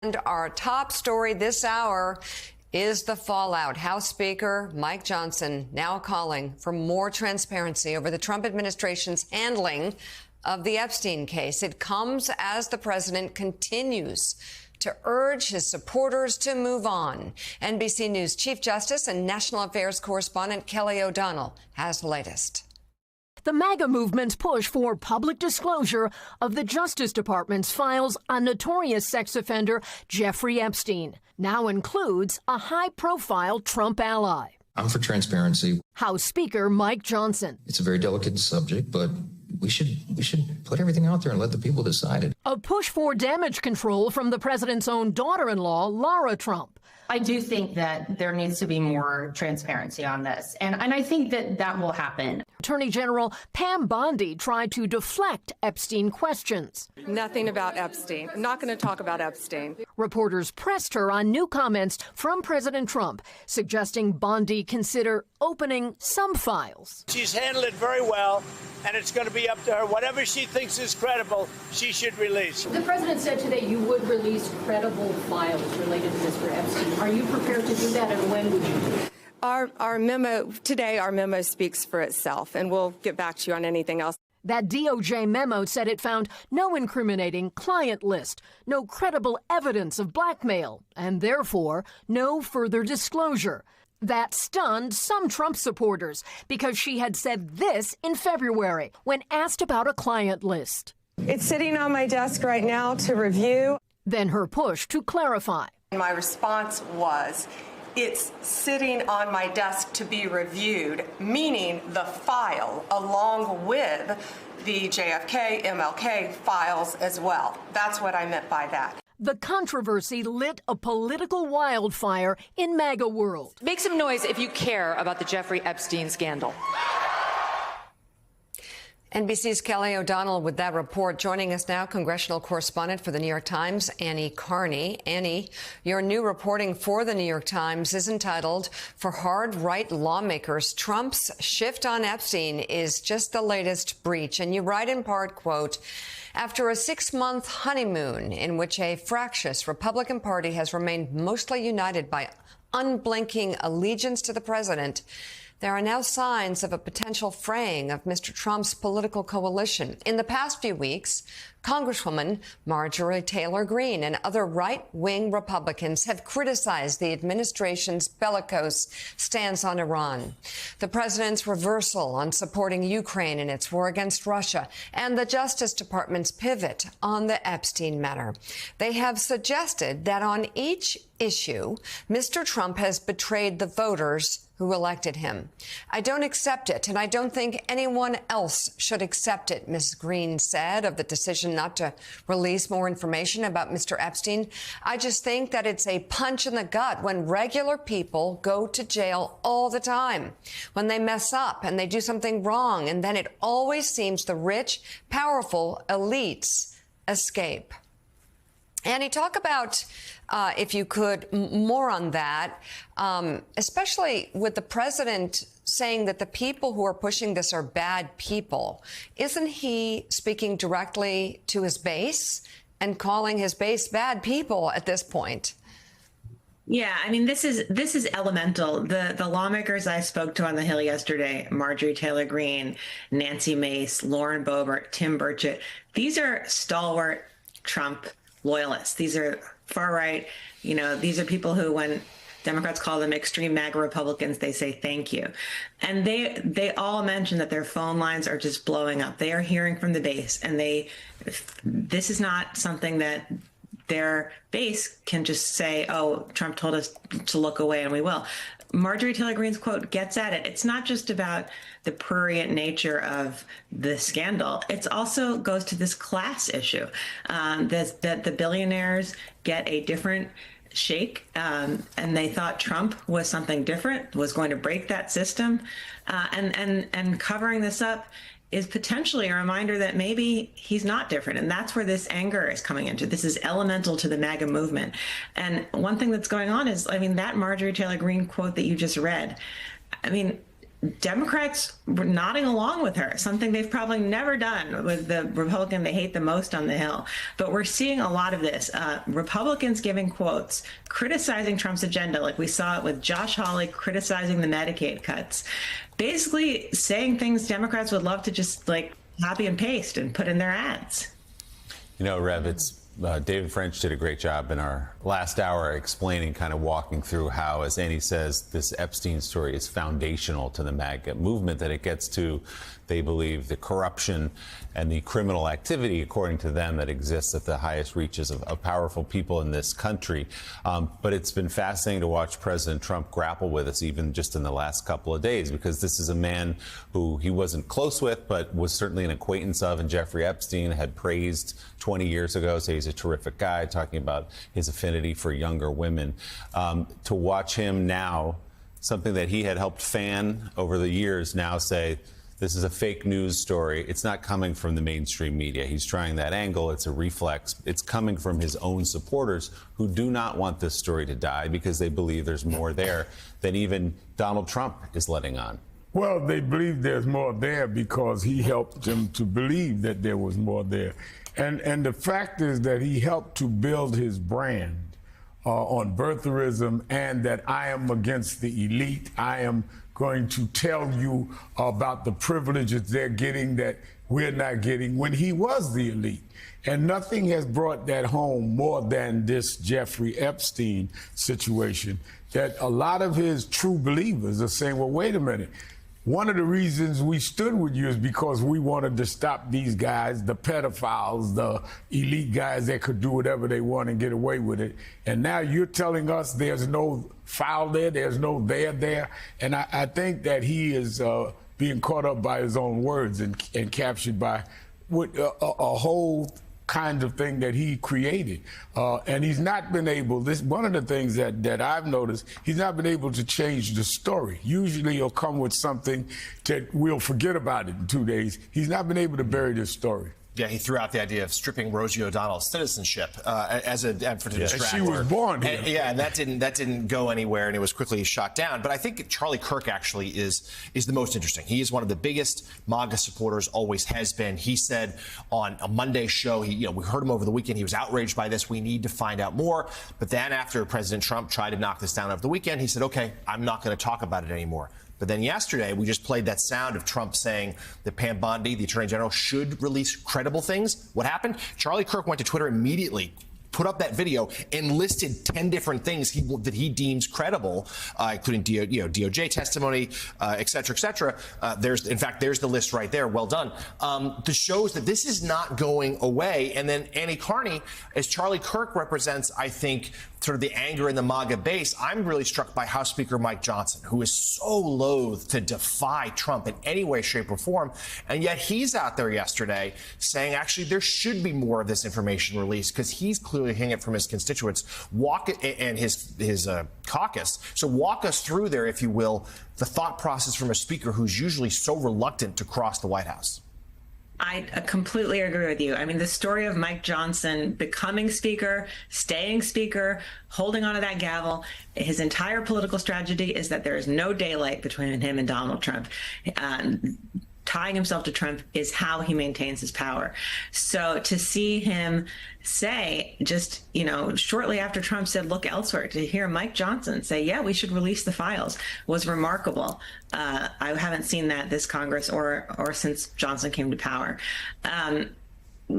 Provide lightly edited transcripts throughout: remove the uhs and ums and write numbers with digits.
And our top story this hour is the fallout. House Speaker Mike Johnson now calling for more transparency over the Trump administration's handling of the Epstein case. It comes as the president continues to urge his supporters to move on. NBC News Chief Justice and National Affairs correspondent Kelly O'Donnell has the latest. The MAGA movement's push for public disclosure of the Justice Department's files on notorious sex offender Jeffrey Epstein now includes a high-profile Trump ally. I'm for transparency. House Speaker Mike Johnson. It's a very delicate subject, but we should put everything out there and let the people decide it. A push for damage control from the president's own daughter-in-law, Lara Trump. I do think that there needs to be more transparency on this, and I think that will happen. Attorney General Pam Bondi tried to deflect Epstein questions. Nothing about Epstein. I'm not going to talk about Epstein. Reporters pressed her on new comments from President Trump, suggesting Bondi consider opening some files. She's handled it very well, and it's going to be up to her. Whatever she thinks is credible, she should release. The president said today you would release credible files related to Mr. Epstein. Are you prepared to do that, and when would you do it? Our memo speaks for itself, and we'll get back to you on anything else. That DOJ memo said it found no incriminating client list, no credible evidence of blackmail, and therefore no further disclosure. That stunned some Trump supporters because she had said this in February when asked about a client list. It's sitting on my desk right now to review. Then her push to clarify. My response was, it's sitting on my desk to be reviewed, meaning the file along with the JFK, MLK files as well. That's what I meant by that. The controversy lit a political wildfire in MAGA world. Make some noise if you care about the Jeffrey Epstein scandal. NBC's Kelly O'Donnell with that report. Joining us now, congressional correspondent for the New York Times, Annie Carney. Annie, your new reporting for the New York Times is entitled, "For Hard Right Lawmakers, Trump's Shift on Epstein is Just the Latest Breach." And you write in part, quote, "After a 6-month honeymoon in which a fractious Republican Party has remained mostly united by unblinking allegiance to the president, there are now signs of a potential fraying of Mr. Trump's political coalition. In the past few weeks, Congresswoman Marjorie Taylor Greene and other right-wing Republicans have criticized the administration's bellicose stance on Iran, the president's reversal on supporting Ukraine in its war against Russia, and the Justice Department's pivot on the Epstein matter. They have suggested that on each issue, Mr. Trump has betrayed the voters who elected him. I don't accept it, and I don't think anyone else should accept it," Ms. Greene said of the decision not to release more information about Mr. Epstein. "I just think that it's a punch in the gut when regular people go to jail all the time, when they mess up and they do something wrong, and then it always seems the rich, powerful elites escape." Annie, talk about, if you could, more on that, especially with the president saying that the people who are pushing this are bad people. Isn't he speaking directly to his base and calling his base bad people at this point? Yeah, I mean, this is elemental. The lawmakers I spoke to on the Hill yesterday, Marjorie Taylor Greene, Nancy Mace, Lauren Boebert, Tim Burchett, these are stalwart Trump loyalists. These are far right. You know, these are people who, when Democrats call them extreme MAGA Republicans, they say thank you. And they all mention that their phone lines are just blowing up. They are hearing from the base, and this is not something that their base can just say, oh, Trump told us to look away and we will. Marjorie Taylor Greene's quote gets at it. It's not just about the prurient nature of the scandal. It also goes to this class issue, that the billionaires get a different shake, and they thought Trump was something different, was going to break that system, and covering this up is potentially a reminder that maybe he's not different. And that's where this anger is coming into. This is elemental to the MAGA movement. And one thing that's going on is, I mean, that Marjorie Taylor Greene quote that you just read, I mean, Democrats were nodding along with her, something they've probably never done with the Republican they hate the most on the Hill. But we're seeing a lot of this. Republicans giving quotes, criticizing Trump's agenda, like we saw it with Josh Hawley criticizing the Medicaid cuts, basically saying things Democrats would love to just like copy and paste and put in their ads. You know, Rev, it's David French did a great job in our last hour explaining, kind of walking through how, as Annie says, this Epstein story is foundational to the MAGA movement, that it gets to, they believe, the corruption and the criminal activity, according to them, that exists at the highest reaches of powerful people in this country. But it's been fascinating to watch President Trump grapple with this, even just in the last couple of days, because this is a man who he wasn't close with, but was certainly an acquaintance of, and Jeffrey Epstein had praised 20 years ago, so he's a terrific guy, talking about his affinity for younger women. To watch him now, something that he had helped fan over the years, now say, this is a fake news story. It's not coming from the mainstream media. He's trying that angle. It's a reflex. It's coming from his own supporters who do not want this story to die because they believe there's more there than even Donald Trump is letting on. Well, they believe there's more there because he helped them to believe that there was more there. And the fact is that he helped to build his brand on birtherism, and that I am against the elite. I am going to tell you about the privileges they're getting that we're not getting, when he was the elite. And nothing has brought that home more than this Jeffrey Epstein situation, that a lot of his true believers are saying, well, wait a minute. One of the reasons we stood with you is because we wanted to stop these guys, the pedophiles, the elite guys that could do whatever they want and get away with it. And now you're telling us there's no foul there, there's no there. And I think that he is being caught up by his own words and captured by what, a whole kind of thing that he created. And he's not been able, one of the things that I've noticed, he's not been able to change the story. Usually he'll come with something that we'll forget about it in 2 days. He's not been able to bury this story. Yeah, he threw out the idea of stripping Rosie O'Donnell's citizenship as an effort to distract her. She was born here. And that didn't go anywhere, and it was quickly shot down. But I think Charlie Kirk actually is the most interesting. He is one of the biggest MAGA supporters, always has been. He said on a Monday show, we heard him over the weekend. He was outraged by this. We need to find out more. But then after President Trump tried to knock this down over the weekend, he said, okay, I'm not going to talk about it anymore. But then yesterday, we just played that sound of Trump saying that Pam Bondi, the Attorney General, should release credible things. What happened? Charlie Kirk went to Twitter immediately, put up that video, and listed 10 different things that he deems credible, including DOJ testimony, et cetera, et cetera. There's the list right there. Well done. This shows that this is not going away. And then Annie Carney, as Charlie Kirk represents, I think, sort of the anger in the MAGA base, I'm really struck by House Speaker Mike Johnson, who is so loath to defy Trump in any way, shape, or form. And yet he's out there yesterday saying, actually, there should be more of this information released, because he's clearly hearing it from his constituents and his caucus. So walk us through there, if you will, the thought process from a speaker who's usually so reluctant to cross the White House. I completely agree with you. I mean, the story of Mike Johnson becoming speaker, staying speaker, holding onto that gavel, his entire political strategy is that there is no daylight between him and Donald Trump. Tying himself to Trump is how he maintains his power. So to see him say, just, shortly after Trump said, look elsewhere, to hear Mike Johnson say, yeah, we should release the files, was remarkable. I haven't seen that this Congress or since Johnson came to power.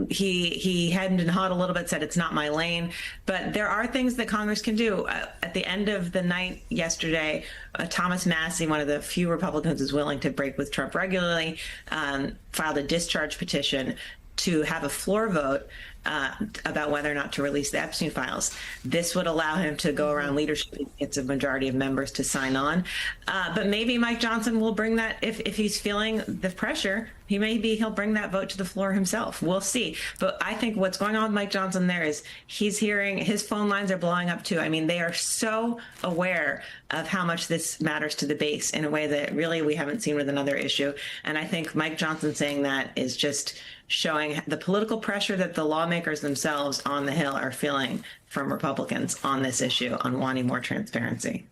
He hemmed and hawed a little bit, said it's not my lane, but there are things that Congress can do. At the end of the night yesterday, Thomas Massie, one of the few Republicans who's willing to break with Trump regularly, filed a discharge petition to have a floor vote about whether or not to release the Epstein files. This would allow him to go around leadership. It's a majority of members to sign on. But maybe Mike Johnson will bring that, if he's feeling the pressure, he'll bring that vote to the floor himself. We'll see. But I think what's going on with Mike Johnson there is he's hearing, his phone lines are blowing up too. I mean, they are so aware of how much this matters to the base in a way that really we haven't seen with another issue. And I think Mike Johnson saying that is just showing the political pressure that the lawmakers themselves on the Hill are feeling from Republicans on this issue, on wanting more transparency.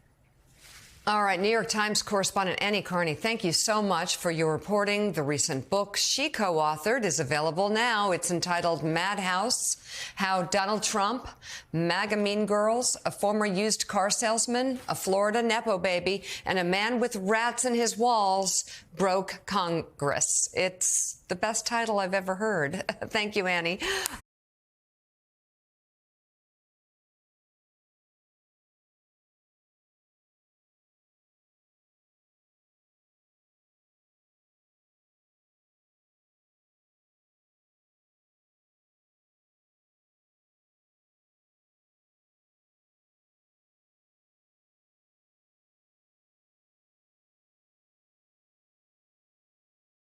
All right, New York Times correspondent Annie Carney, thank you so much for your reporting. The recent book she co-authored is available now. It's entitled Madhouse: How Donald Trump, MAGA Mean Girls, a former used car salesman, a Florida Nepo baby, and a man with rats in his walls broke Congress. It's the best title I've ever heard. Thank you, Annie.